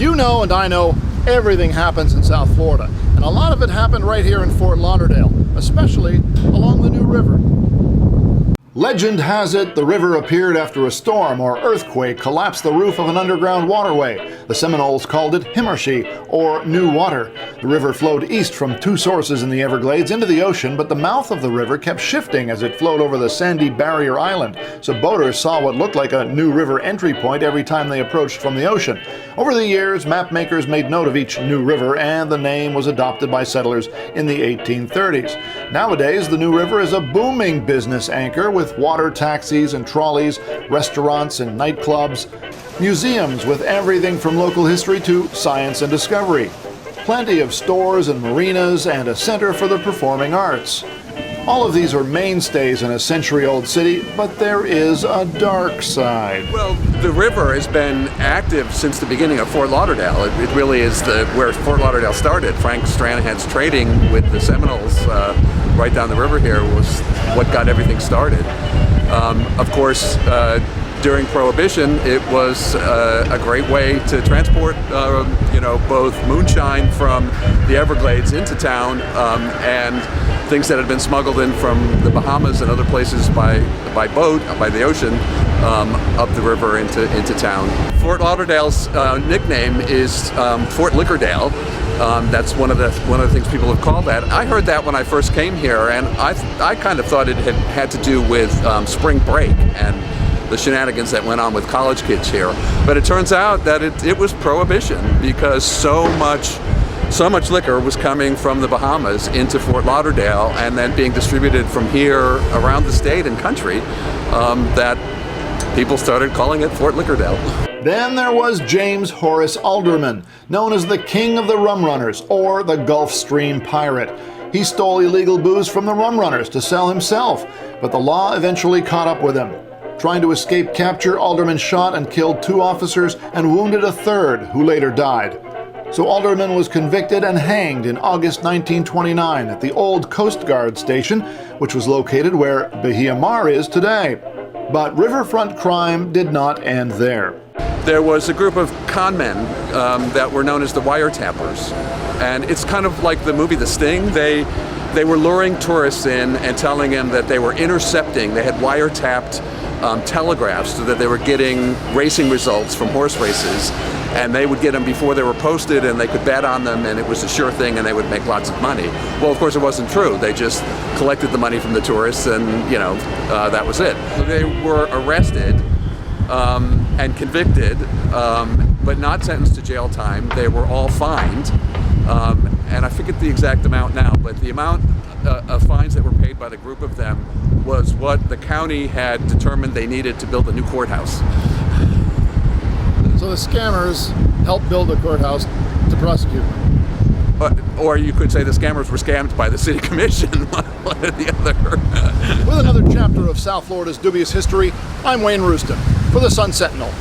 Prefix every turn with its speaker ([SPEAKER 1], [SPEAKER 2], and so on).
[SPEAKER 1] You know and I know everything happens in South Florida, and a lot of it happened right here in Fort Lauderdale, especially along the New River. Legend has it the river appeared after a storm or earthquake collapsed the roof of an underground waterway. The Seminoles called it Himmershey, or New Water. The river flowed east from two sources in the Everglades into the ocean, but the mouth of the river kept shifting as it flowed over the sandy barrier island, so boaters saw what looked like a new river entry point every time they approached from the ocean. Over the years, map makers made note of each new river, and the name was adopted by settlers in the 1830s. Nowadays, the New River is a booming business anchor with water taxis and trolleys, restaurants and nightclubs, museums with everything from local history to science and discovery, plenty of stores and marinas, and a center for the performing arts. All of these are mainstays in a century-old city, but there is a dark side.
[SPEAKER 2] Well, the river has been active since the beginning of Fort Lauderdale. It really is where Fort Lauderdale started. Frank Stranahan's trading with the Seminoles right down the river here was what got everything started. Of course, during Prohibition, it was a great way to transport, both moonshine from the Everglades into town and things that had been smuggled in from the Bahamas and other places by boat, by the ocean, up the river into town. Fort Lauderdale's nickname is Fort Liquordale. That's one of the things people have called that. I heard that when I first came here, and I kind of thought it had to do with spring break and the shenanigans that went on with college kids here. But it turns out that it was Prohibition, because so much liquor was coming from the Bahamas into Fort Lauderdale and then being distributed from here around the state and country that people started calling it Fort Liquordale.
[SPEAKER 1] Then there was James Horace Alderman, known as the King of the Rum Runners, or the Gulf Stream Pirate. He stole illegal booze from the rum runners to sell himself, but the law eventually caught up with him. Trying to escape capture, Alderman shot and killed 2 officers and wounded a 3rd, who later died. So Alderman was convicted and hanged in August 1929 at the old Coast Guard station, which was located where Bahia Mar is today. But riverfront crime did not end there.
[SPEAKER 2] There was a group of con men that were known as the wiretappers, and it's kind of like the movie The Sting. They were luring tourists in and telling them that they were intercepting. They had wiretapped telegraphs so that they were getting racing results from horse races, and they would get them before they were posted, and they could bet on them, and it was a sure thing, and they would make lots of money. Well, of course, it wasn't true. They just collected the money from the tourists, and that was it. So they were arrested and convicted, but not sentenced to jail time. They were all fined, and I forget the exact amount now, but the amount of fines that were paid by the group of them was what the county had determined they needed to build a new courthouse.
[SPEAKER 1] So the scammers helped build a courthouse to prosecute them.
[SPEAKER 2] Or you could say the scammers were scammed by the city commission, one or the other.
[SPEAKER 1] With another chapter of South Florida's dubious history, I'm Wayne Roustan for the Sun Sentinel.